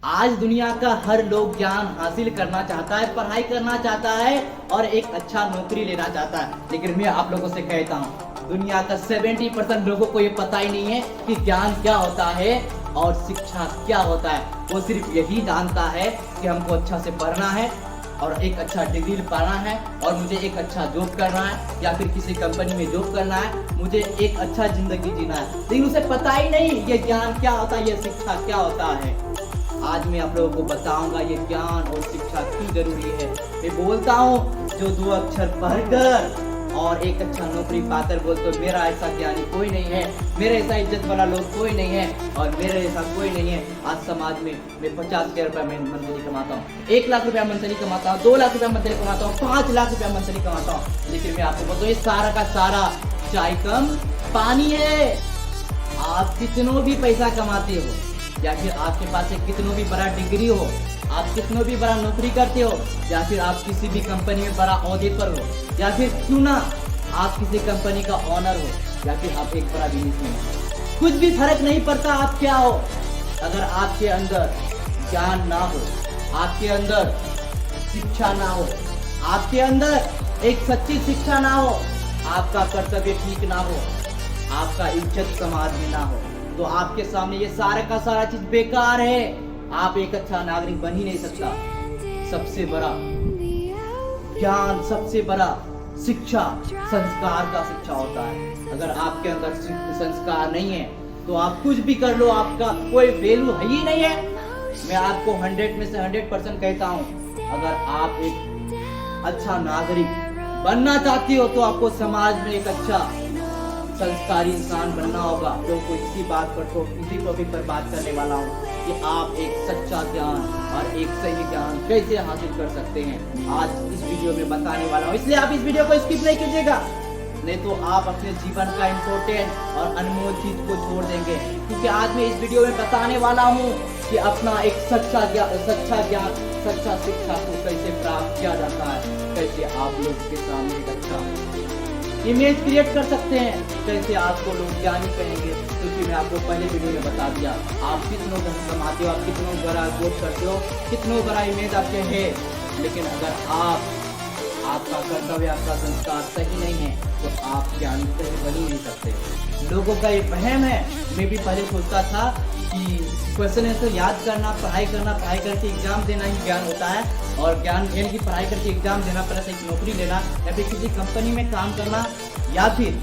आज दुनिया का हर लोग ज्ञान हासिल करना चाहता है, पढ़ाई करना चाहता है और एक अच्छा नौकरी लेना चाहता है। लेकिन मैं आप लोगों से कहता हूँ, दुनिया का 70% लोगों को ये पता ही नहीं है कि ज्ञान क्या होता है और शिक्षा क्या होता है। वो सिर्फ यही जानता है कि हमको अच्छा से पढ़ना है और एक अच्छा डिग्री पाना है और मुझे एक अच्छा जॉब करना है या फिर किसी कंपनी में जॉब करना है, मुझे एक अच्छा जिंदगी जीना है। लेकिन उसे पता ही नहीं ये ज्ञान क्या होता है, ये शिक्षा क्या होता है। आज मैं आप लोगों को बताऊंगा ये ज्ञान और शिक्षा क्यों जरूरी है। मैं बोलता हूँ जो 2 अक्षर पढ़कर और एक अच्छा नौकरी पाकर बोल तो मेरा ऐसा ज्ञानी कोई नहीं है, मेरे ऐसा इज्जत वाला लोग कोई नहीं है और मेरे ऐसा कोई नहीं है। आज समाज में मैं 50,000 रुपया मंथली कमाता हूँ, 1 लाख रुपया मंथली कमाता हूँ, 2 लाख रुपया मंथली कमाता हूँ, 5 लाख रुपया मंथली कमाता हूँ। लेकिन मैं आपको बताऊँ ये सारा का सारा चाय कम पानी है। आप कितनों भी पैसा कमाते हो या फिर आपके पास एक कितनों भी बड़ा डिग्री हो, आप कितनों भी बड़ा नौकरी करते हो या फिर आप किसी भी कंपनी में बड़ा ओहदे पर हो या फिर क्यों ना आप किसी कंपनी का ऑनर हो या फिर आप एक बड़ा बिजनेसमैन हो, कुछ भी फर्क नहीं पड़ता आप क्या हो। अगर आपके अंदर ज्ञान ना हो, आपके अंदर शिक्षा ना हो, आपके अंदर एक सच्ची शिक्षा ना हो, आपका कर्तव्य ठीक ना हो, आपका इज्जत समाज में ना हो, तो आपके सामने ये सारा का सारा चीज बेकार है। आप एक अच्छा नागरिक बन ही नहीं सकता। सबसे बड़ा ज्ञान, सबसे बड़ा शिक्षा संस्कार का शिक्षा होता है। अगर आपके अंदर संस्कार नहीं है तो आप कुछ भी कर लो, आपका कोई वैल्यू है ही नहीं है। मैं आपको 100 में से 100% कहता हूँ, अगर आप एक अच्छा नागरिक बनना चाहते हो तो आपको समाज में एक अच्छा संस्कारी इंसान बनना होगा। तो कोई इसी बात पर तो इसी टॉपिक पर बात करने वाला हूँ कि आप एक सच्चा ज्ञान और एक सही ज्ञान कैसे हासिल कर सकते हैं, आज इस वीडियो में बताने वाला हूँ। इसलिए आप इस वीडियो को स्किप नहीं कीजिएगा, नहीं तो आप अपने जीवन का इम्पोर्टेंट और अनमोल चीज को छोड़ देंगे। क्योंकि आज मैं इस वीडियो में बताने वाला हूँ कि अपना एक सच्चा ज्ञान, सच्चा शिक्षा को कैसे प्राप्त किया जाता है, कैसे आप लोग के सामने एक अच्छा इमेज क्रिएट कर सकते हैं, कैसे आपको लोग ज्ञानी कहेंगे। क्योंकि मैं आपको पहले वीडियो में बता दिया, आप कितनों धन कमाते हो, आप कितनों बड़ा जॉब करते हो, कितनों बड़ा इमेज आपके है, लेकिन अगर आपका कर्तव्य, आपका संस्कार सही नहीं है तो आप ज्ञानी कहीं बन ही नहीं सकते। लोगों का ये वहम है। मैं भी पहले सोचता था कि क्वेश्चन आंसर याद करना, पढ़ाई करके एग्जाम देना ही ज्ञान होता है और ज्ञान की पढ़ाई करके एग्जाम देना, प्लस एक नौकरी लेना या फिर किसी कंपनी में काम करना या फिर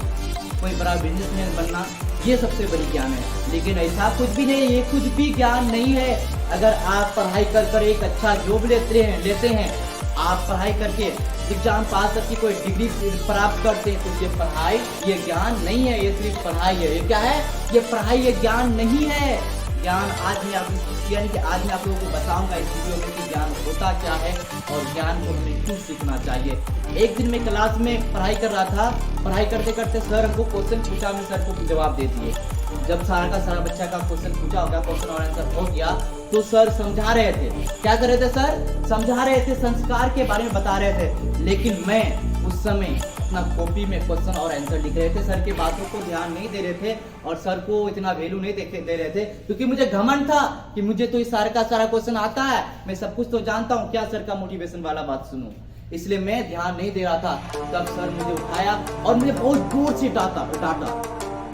कोई बड़ा बिजनेसमैन बनना, ये सबसे बड़ी ज्ञान है। लेकिन ऐसा कुछ भी नहीं है, ये कुछ भी ज्ञान नहीं है। अगर आप पढ़ाई कर एक अच्छा जॉब लेते हैं, आप पढ़ाई करके एग्जाम पास करके कोई डिग्री प्राप्त करते हैं, तो ये पढ़ाई, ये ज्ञान नहीं है, ये सिर्फ पढ़ाई है। ये क्या है? ये पढ़ाई, ये ज्ञान नहीं है। ज्ञान आज मैं आज मैं आप लोगों को बताऊंगा इस वीडियो में कि ज्ञान होता क्या है और ज्ञान को हमें क्यों सीखना चाहिए। एक दिन मैं क्लास में पढ़ाई कर रहा था, पढ़ाई करते करते सर हमको क्वेश्चन पूछा, मैं सर को जवाब दे दिए। जब सारा का सारा बच्चा का क्वेश्चन पूछा होगा, क्वेश्चन और आंसर हो गया, तो सर समझा रहे थे। क्या कर रहे थे सर? समझा रहे थे, संस्कार के बारे में बता रहे थे। लेकिन मैं उस समय अपना कॉपी में क्वेश्चन और आंसर लिख रहे थे, सर के बातों को ध्यान नहीं दे रहे थे और सर को इतना वैल्यू नहीं दे रहे थे, क्योंकि मुझे घमंड था कि मुझे तो इस सारा का सारा क्वेश्चन आता है, मैं सब कुछ तो जानता हूँ, क्या सर का मोटिवेशन वाला बात सुनूं। इसलिए मैं ध्यान नहीं दे रहा था। तब सर मुझे उठाया और मुझे बहुत जोर से डांटा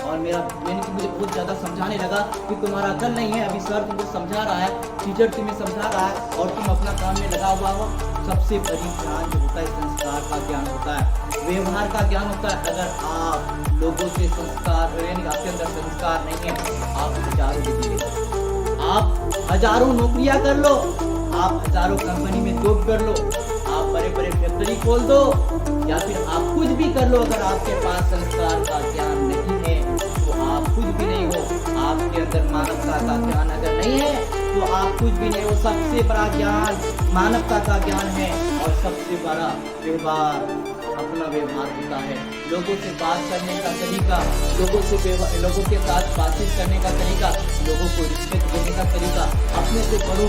और मुझे बहुत ज्यादा समझाने लगा कि तुम्हारा अकल नहीं है, अभी सर तुमको समझा रहा है, टीचर तुम्हें समझा रहा है और तुम अपना काम में लगा हुआ हो। सबसे बड़ी ज्ञान जो होता है संस्कार का ज्ञान होता है, व्यवहार का ज्ञान होता है। अगर आप लोगों से संस्कार, यानी आपके अंदर संस्कार नहीं है, आप हजारों डिग्री ले लो, आप हजारों नौकरियां कर लो, आप हजारों कंपनी में जॉब कर लो, आप बड़े बड़े फैक्ट्री खोल दो या फिर आप कुछ भी कर लो, अगर आपके पास संस्कार का ज्ञान नहीं है तो आप कुछ भी नहीं हो। आपके अंदर मानवता का ज्ञान अगर नहीं है तो आप कुछ भी नहीं हो। सबसे बड़ा ज्ञान मानवता का ज्ञान है और सबसे बड़ा व्यवहार, अपना व्यवहार होता है। लोगों से बात करने का तरीका, लोगों के साथ बातचीत करने का तरीका, लोगों को रिस्पेक्ट देने का तरीका, अपने से बड़ों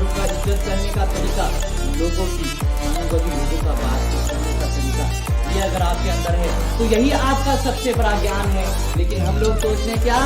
का इज्जत करने का तरीका, लोगों का बात करने का तरीका, ये अगर आपके अंदर है तो यही आपका सबसे बड़ा ज्ञान है। लेकिन हम लोग सोचते हैं क्या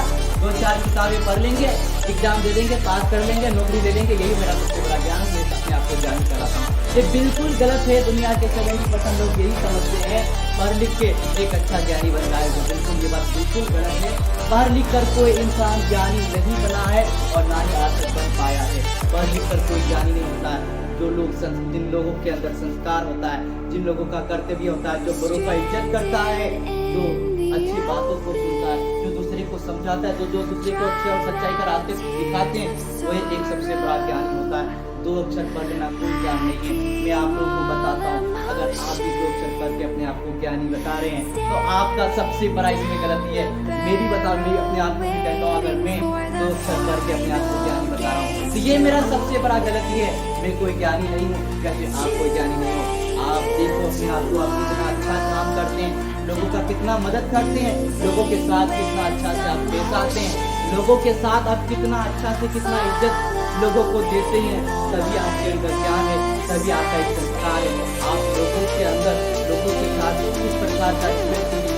2-4 किताबें पढ़ लेंगे, एग्जाम दे देंगे, पास कर लेंगे, नौकरी ले लेंगे, यही मेरा सबसे बड़ा ज्ञान है। मैं अपने आप को ज्ञानी कराता हूँ। ये बिल्कुल गलत है। दुनिया के 70% लोग यही समझते हैं पढ़ लिख के एक अच्छा ज्ञानी बन रहा है, जो बिल्कुल ये बात बिल्कुल गलत है। पढ़ लिख कर कोई इंसान ज्ञानी नहीं बना है और ना ही आज तक बन पाया है। पढ़ लिख कर कोई ज्ञानी नहीं होता है। जो लोग जिन लोगों के अंदर संस्कार होता है, जिन लोगों का कर्तव्य होता है, जो बड़ों का इज्जत करता है, जो अच्छी बातों को सुनता है, जो दूसरे को समझाता है, जो दूसरे को अच्छे और सच्चाई का रास्ते दिखाते हैं, वही एक सबसे बड़ा ज्ञानी होता है। 2 अक्षर पढ़ लेना कोई ज्ञान नहीं है। मैं आप लोगों को बताता हूँ, अगर आप भी 2 अक्षर पढ़ के अपने आप को ज्ञानी बता रहे हैं तो आपका सबसे बड़ा इसमें गलती है। मैं अपने आप को भी कहता हूँ, अगर मैं 2 अक्षर पढ़ के अपने आप को ज्ञानी बता रहा हूँ तो ये मेरा सबसे बड़ा गलती है। मैं कोई ज्ञानी नहीं हूँ या फिर आप कोई ज्ञानी नहीं हो। आप देखो अपने आप को, आप कितना अच्छा काम करते हैं, लोगों का कितना मदद करते हैं, लोगों के साथ कितना अच्छा से आप पेश आते हैं, लोगों के साथ आप कितना अच्छा से कितना इज्जत लोगों को देते हैं। तभी आपके अंदर ज्ञान है, तभी आपका एक संस्कार है। आप लोगों के अंदर लोगों के साथ किस प्रकार का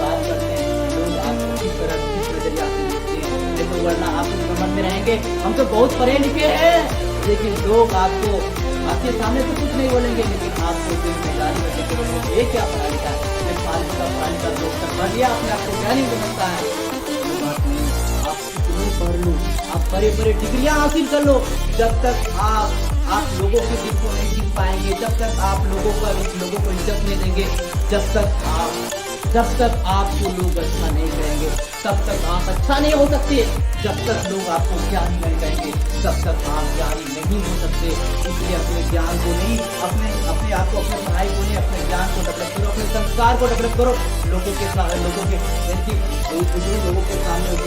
बात करते हैं, लोग आपको किस तरह किस नजरिया से देखते हैं। देखो, वरना आप इस समझ में रहेंगे हम तो बहुत पढ़े लिखे हैं, लेकिन लोग आपके सामने तो कुछ नहीं बोलेंगे, लेकिन आपको जिम्मेदारी में देखे बोलेंगे ये क्या पढ़ा लिखा है, मैं फालतू का दोस्त पढ़ लिया, अपने आपको ज्ञानी समझता है। आप कितनी पढ़ लो, आप बड़े डिग्रियां हासिल कर लो, जब तक आप लोगों के दिल को नहीं जीत पाएंगे, जब तक आप लोगों को इज्जत नहीं देंगे, जब तक आपको लोग अच्छा नहीं कहेंगे, तब तक आप अच्छा नहीं हो सकते। जब तक लोग आपको ज्ञानी नहीं कहेंगे, तब तक आप ज्ञानी नहीं हो सकते। इसलिए अपने ज्ञान को नहीं, अपने आप को, अपने पढ़ाई को नहीं, अपने ज्ञान को डेवलप करो, अपने संस्कार को डेवलप करो। लोगों के सामने उठो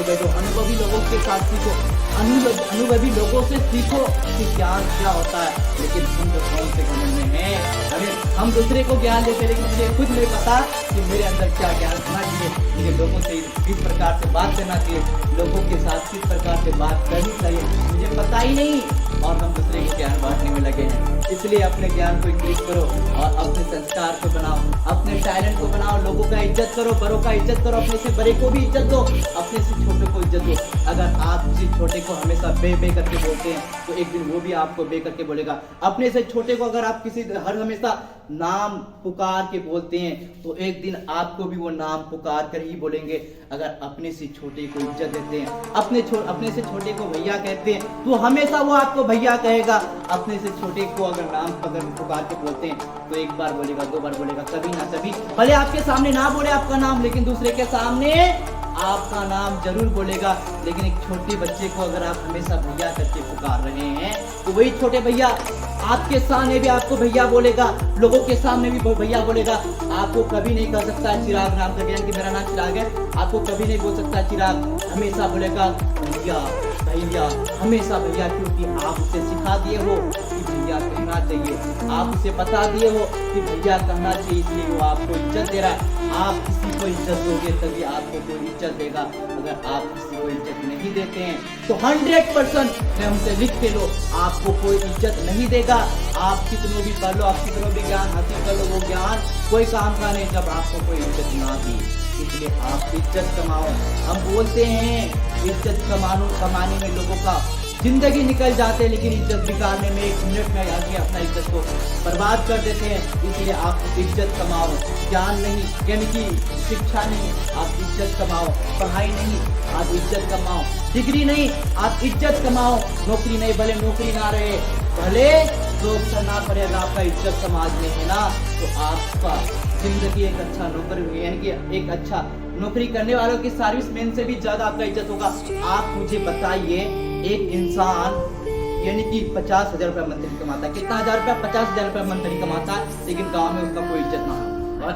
बैठो, अनुभवी लोगों के साथ सीखो, अनुभवी लोगों से सीखो कि ज्ञान क्या होता है। लेकिन हम तो कौन से घमंड में हैं, अरे हम दूसरे को ज्ञान देते, लेकिन मुझे खुद नहीं पता कि मेरे अंदर क्या ज्ञान होना चाहिए, मुझे लोगों से किस प्रकार से बात करना चाहिए, लोगों के साथ किस प्रकार से बात करनी चाहिए, मुझे पता ही नहीं, और हम दूसरे को ज्ञान बांटने में लगे हैं। इसलिए अपने ज्ञान को इंक्रीज करो और अपने संस्कार को बनाओ, अपने टैलेंट को बनाओ, लोगों का इज्जत करो, बड़ों का इज्जत करो, अपने से बड़े को भी इज्जत दो, अपने से छोटे को इज्जत दो। अगर आप किसी छोटे को हमेशा बे करके बोलते हैं तो एक दिन वो भी आपको बे करके बोलेगा। अपने से छोटे को अगर आप हमेशा नाम पुकार के बोलते हैं तो एक दिन आपको भी वो नाम पुकार कर ही बोलेंगे। अगर अपने से छोटे को इज्जत देते हैं, अपने से छोटे को भैया कहते हैं तो हमेशा वो आपको भैया कहेगा। अपने से छोटे को अगर नाम पुकार के बोलते हैं तो 1 बार बोलेगा, 2 बार बोलेगा, कभी ना कभी भले आपके सामने ना बोले आपका नाम, लेकिन दूसरे के सामने आपका नाम जरूर बोलेगा। लेकिन एक छोटे बच्चे को अगर आप हमेशा भैया करके पुकार रहे हैं तो वही छोटे भैया आपके सामने भी आपको भैया बोलेगा, लोगों के सामने भी भैया बोलेगा। आपको कभी नहीं कह सकता चिराग नाम का, कि मेरा नाम चिराग है, आपको कभी नहीं बोल सकता चिराग, हमेशा बोलेगा भैया भैया, हमेशा भैया, क्योंकि आप उसे सिखा दिए हो कि भैया कहना चाहिए, आप उसे बता दिए हो कि भैया कहना चाहिए, इसलिए वो आपको इज्जत दे रहा है। आप किसी को इज्जत दोगे तभी आपको कोई इज्जत देगा। अगर आप किसी को इज्जत नहीं देते हैं तो 100% मैं हमसे लिख के लो, आपको कोई इज्जत नहीं देगा। आप कितनों भी पढ़ लो, आप कितनों भी ज्ञान हासिल कर लो, वो ज्ञान कोई काम का नहीं जब आपको कोई इज्जत ना दी। इसलिए आप इज्जत कमाओ। हम बोलते हैं इज्जत कमाने में लोगों का जिंदगी निकल जाते हैं, लेकिन इज्जत बिगाड़ने में 1 मिनट में आगे अपना इज्जत को बर्बाद कर देते हैं। इसलिए आप इज्जत कमाओ, ज्ञान नहीं, यानी कि शिक्षा नहीं, आप इज्जत कमाओ, पढ़ाई नहीं, आप इज्जत कमाओ, डिग्री नहीं, आप इज्जत कमाओ, नौकरी नहीं, भले नौकरी ना रहे, भले लोग करना पड़ेगा, आपका इज्जत समाज में है ना, तो आपका जिंदगी एक अच्छा नौकरी, यानी कि एक अच्छा नौकरी करने वालों की सर्विसमैन से भी ज्यादा आपका इज्जत होगा। आप मुझे बताइए, एक इंसान यानी कि 50,000 रुपया मंथली कमाता है, कितना हजार रुपया, 50,000 रुपया मंथली कमाता है, लेकिन गांव में उसका कोई इज्जत ना हो, और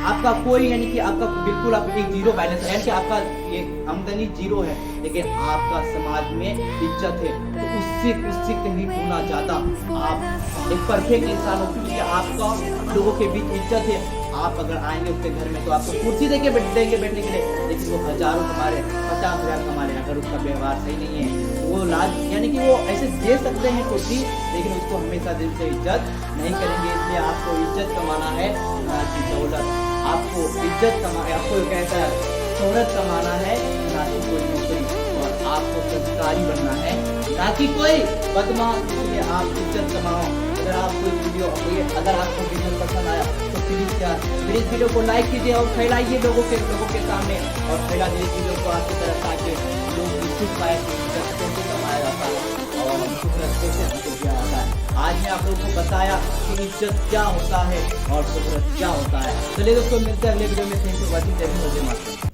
आपका कोई, यानी कि आपका बिल्कुल आप एक जीरो बैलेंस है, यानी कि आपका ये आमदनी जीरो है, लेकिन आपका समाज में इज्जत है, तो उससे कहीं गुना ज्यादा आप एक परफेक्ट इंसान हो, क्योंकि आपका लोगों के बीच इज्जत है। आप अगर आएंगे उसके घर में तो आपको कुर्सी देके देंगे बैठने के लिए, लेकिन वो हजारों कमा रहे, 50,000 कमा रहे, अगर उसका व्यवहार सही नहीं है, वो लाज, यानी कि वो ऐसे दे सकते हैं कुर्सी, लेकिन उसको हमेशा दिल से इज्जत नहीं करेंगे। इसलिए आपको इज्जत कमाना है ना कि दौलत। आपको इज्जत कमाना, आपको कहता है शोहरत कमाना है, ना कि कोई नौकरी। और आपको संस्कारी बनना है, ना कि कोई बदमाश। इसलिए आप इज्जत कमाओ। अगर आपको वीडियो पसंद आया तो प्लीज यार मेरे इस वीडियो को लाइक कीजिए और फैलाइए लोगों के सामने, और फैला दीजिए इस वीडियो को आपकी तरफ, ताकि लोग भी सीख पाए कि इज्जत कैसे कमाया जाता है और शोहरत कैसे हासिल किया जाता है। आज मैं आप लोगों को बताया कि इज्जत क्या होता है और शोहरत क्या होता है। चलिए दोस्तों, मिलते हैं अगले वीडियो में। Thank you for watching. जय हिंद, जय माता।